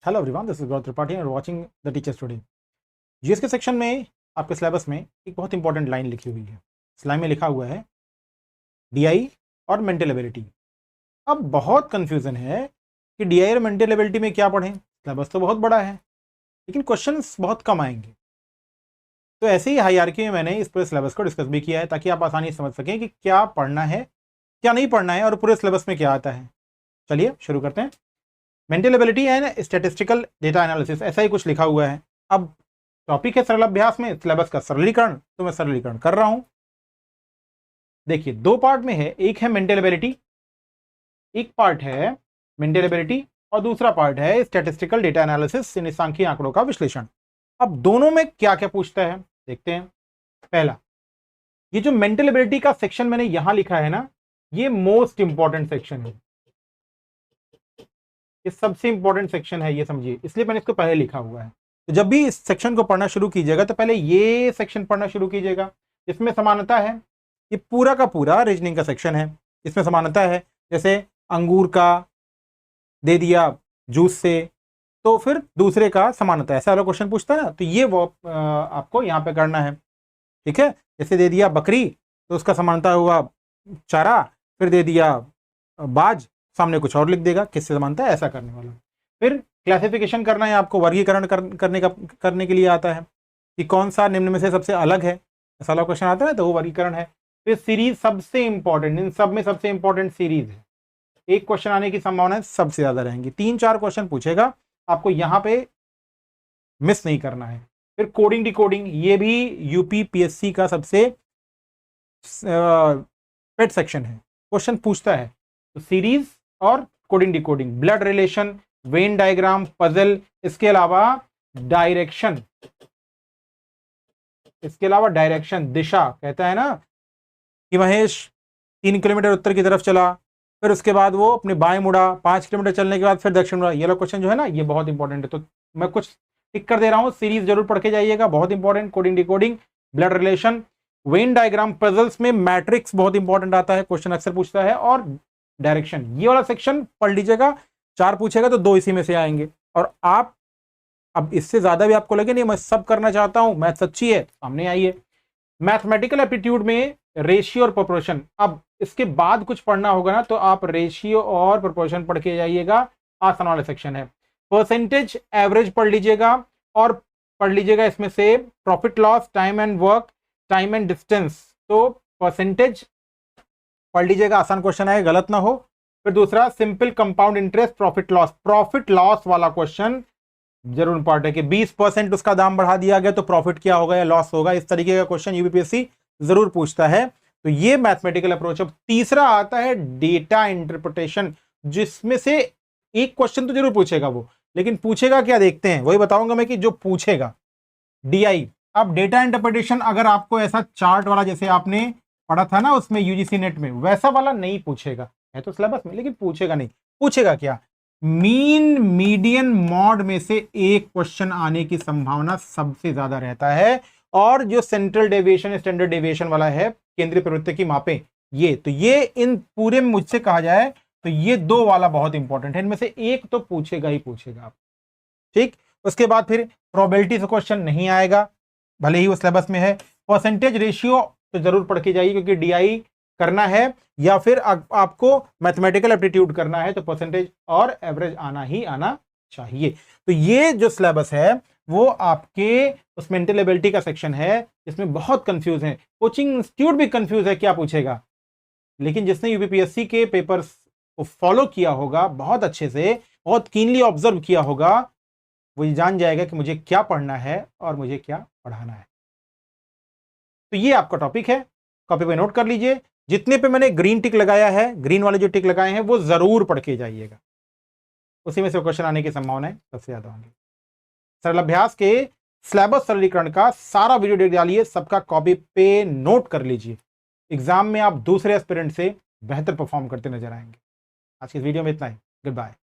Hello everyone, this is Gaurav Tripathi and watching the teachers today. GS के section में आपके syllabus में एक बहुत इंपॉर्टेंट लाइन लिखी हुई है। इस लाइन में लिखा हुआ है डीआई और मेंटल एबिलिटी। अब बहुत कंफ्यूजन है कि डीआई और मेंटल एबिलिटी में क्या पढ़ें। सिलेबस तो बहुत बड़ा है लेकिन क्वेश्चंस बहुत कम आएंगे। तो ऐसे ही हायरार्की में मैंने इस पूरे सिलेबस को डिस्कस भी किया है ताकि आप आसानी से समझ सकें कि क्या पढ़ना है, क्या नहीं पढ़ना है और पूरे सिलेबस में क्या आता है। चलिए शुरू करते हैं। Mental ability and statistical data analysis, ऐसा ही कुछ लिखा हुआ है। अब टॉपिक है सरल अभ्यास में सिलेबस का सरलीकरण, तो मैं सरलीकरण कर रहा हूं। देखिए दो पार्ट में है, एक है मेंटल एबिलिटी, एक पार्ट है मेंटल एबिलिटी और दूसरा पार्ट है स्टैटिस्टिकल डेटा एनालिसिस, यानी सांख्यिकी आंकड़ों का विश्लेषण। अब दोनों में क्या क्या पूछता है देखते हैं। पहला, ये जो मेंटल एबिलिटी का सेक्शन मैंने यहां लिखा है ना, ये मोस्ट इंपॉर्टेंट सेक्शन है, ये सबसे इंपॉर्टेंट सेक्शन है, ये समझिए, इसलिए मैंने इसको पहले लिखा हुआ है। तो जब भी इस सेक्शन को पढ़ना शुरू कीजिएगा तो पहले ये सेक्शन पढ़ना शुरू कीजिएगा। इसमें समानता है, ये पूरा का पूरा रीजनिंग का सेक्शन है, इसमें समानता है। जैसे अंगूर का दे दिया जूस से, तो फिर दूसरे का समानता, ऐसा वाला क्वेश्चन पूछता है ना, तो ये वो आपको यहाँ पे करना है। ठीक है, जैसे दे दिया बकरी तो उसका समानता हुआ चारा, फिर दे दिया बाज, सामने कुछ और लिख देगा, किससे समानता है, ऐसा करने वाला। फिर क्लासिफिकेशन करना है आपको, वर्गीकरण करने के लिए आता है कि कौन सा निम्न में से सबसे अलग है, ऐसा वाला क्वेश्चन आता है तो वो वर्गीकरण है। फिर सीरीज सबसे इंपॉर्टेंट, इन सब में सबसे इंपॉर्टेंट सीरीज है, एक क्वेश्चन आने की संभावना सबसे ज्यादा रहेंगी, 3-4 क्वेश्चन पूछेगा, आपको यहां पे मिस नहीं करना है। फिर कोडिंग डिकोडिंग, ये भी यूपी पीएससी का सबसे पेट सेक्शन है, क्वेश्चन पूछता है। तो सीरीज और coding decoding, blood relation, Venn diagram, puzzle, इसके अलावा डायरेक्शन, दिशा, कहता है ना कि महेश 3 किलोमीटर उत्तर की तरफ चला, फिर उसके बाद वो अपने बाएं मुड़ा, 5 किलोमीटर चलने के बाद फिर दक्षिण मुड़ा। ये वाला क्वेश्चन जो है ना, ये बहुत इंपॉर्टेंट है, तो मैं कुछ टिक कर दे रहा हूं, सीरीज जरूर पढ़ के जाइएगा, बहुत important. Coding decoding, blood relation, Venn diagram, puzzles में मैट्रिक्स बहुत इंपॉर्टेंट आता है, क्वेश्चन अक्सर पूछता है, और डायरेक्शन, ये वाला सेक्शन पढ़ लीजिएगा। 4 पूछेगा तो 2 इसी में से आएंगे। और आप अब इससे ज्यादा भी आपको लगे नहीं मैं सब करना चाहता हूं, मैथ सच्ची है, सामने आइए। मैथमेटिकल एप्टीट्यूड में रेशियो और प्रोपोर्शन, अब इसके बाद कुछ पढ़ना होगा ना, तो आप रेशियो और प्रोपोर्शन पढ़ के जाइएगा, आसान वाला सेक्शन है। परसेंटेज एवरेज पढ़ लीजिएगा, और पढ़ लीजिएगा इसमें से profit loss, time and work, time and distance, तो परसेंटेज पढ़ लीजिएगा, आसान क्वेश्चन है, गलत ना हो। फिर दूसरा simple compound interest, profit loss वाला क्वेश्चन जरूर इंपॉर्टेंट है कि 20% उसका दाम बढ़ा दिया गया तो प्रॉफिट क्या होगा या लॉस होगा, इस तरीके का क्वेश्चन यूपीपीएससी जरूर पूछता है। तो ये मैथमेटिकल अप्रोच। अब तीसरा आता है डेटा इंटरप्रिटेशन, जिसमें से एक क्वेश्चन तो जरूर पूछेगा वो, लेकिन पूछेगा क्या देखते हैं, वही बताऊंगा मैं कि जो पूछेगा डीआई। अब डेटा इंटरप्रिटेशन अगर आपको ऐसा चार्ट वाला जैसे आपने पढ़ा था ना उसमें यूजीसी नेट में, वैसा वाला नहीं पूछेगा, है तो सिलेबस में लेकिन पूछेगा नहीं। पूछेगा क्या, मीन मीडियन मॉड में से एक क्वेश्चन आने की संभावना सबसे ज्यादा रहता है, और जो सेंट्रल डेविएशन स्टैंडर्ड डेविएशन वाला है, केंद्रीय प्रवृत्ति की मापें, ये तो ये इन पूरे में मुझसे कहा जाए तो ये 2 वाला बहुत इंपॉर्टेंट है, इनमें से एक तो पूछेगा ही पूछेगा आप। ठीक, उसके बाद फिर प्रोबेबिलिटी से क्वेश्चन नहीं आएगा, भले ही वो सिलेबस में है। परसेंटेज रेशियो तो जरूर पढ़ के जाइए, क्योंकि डीआई करना है या फिर आपको मैथमेटिकल एप्टीट्यूड करना है तो परसेंटेज और एवरेज आना ही आना चाहिए। तो ये जो सिलेबस है वो आपके उस मेंटल एबिलिटी का सेक्शन है, जिसमें बहुत कंफ्यूज है, कोचिंग इंस्टीट्यूट भी कंफ्यूज है क्या पूछेगा, लेकिन जिसने यूपीपीएससी के पेपर्स को फॉलो किया होगा बहुत अच्छे से, बहुत कीनली ऑब्जर्व किया होगा, वो ये जान जाएगा कि मुझे क्या पढ़ना है और मुझे क्या पढ़ाना है। तो ये आपका टॉपिक है, कॉपी पे नोट कर लीजिए। जितने पे मैंने ग्रीन टिक लगाया है, ग्रीन वाले जो टिक लगाए हैं वो जरूर पढ़ के जाइएगा, उसी में से क्वेश्चन आने की संभावना सबसे ज्यादा होंगी। सरल अभ्यास के सिलेबस सरलीकरण का सारा वीडियो देख डालिए, सबका कॉपी पे नोट कर लीजिए, एग्जाम में आप दूसरे एस्पिरेंट से बेहतर परफॉर्म करते नजर आएंगे। आज की वीडियो में इतना ही, गुड बाय।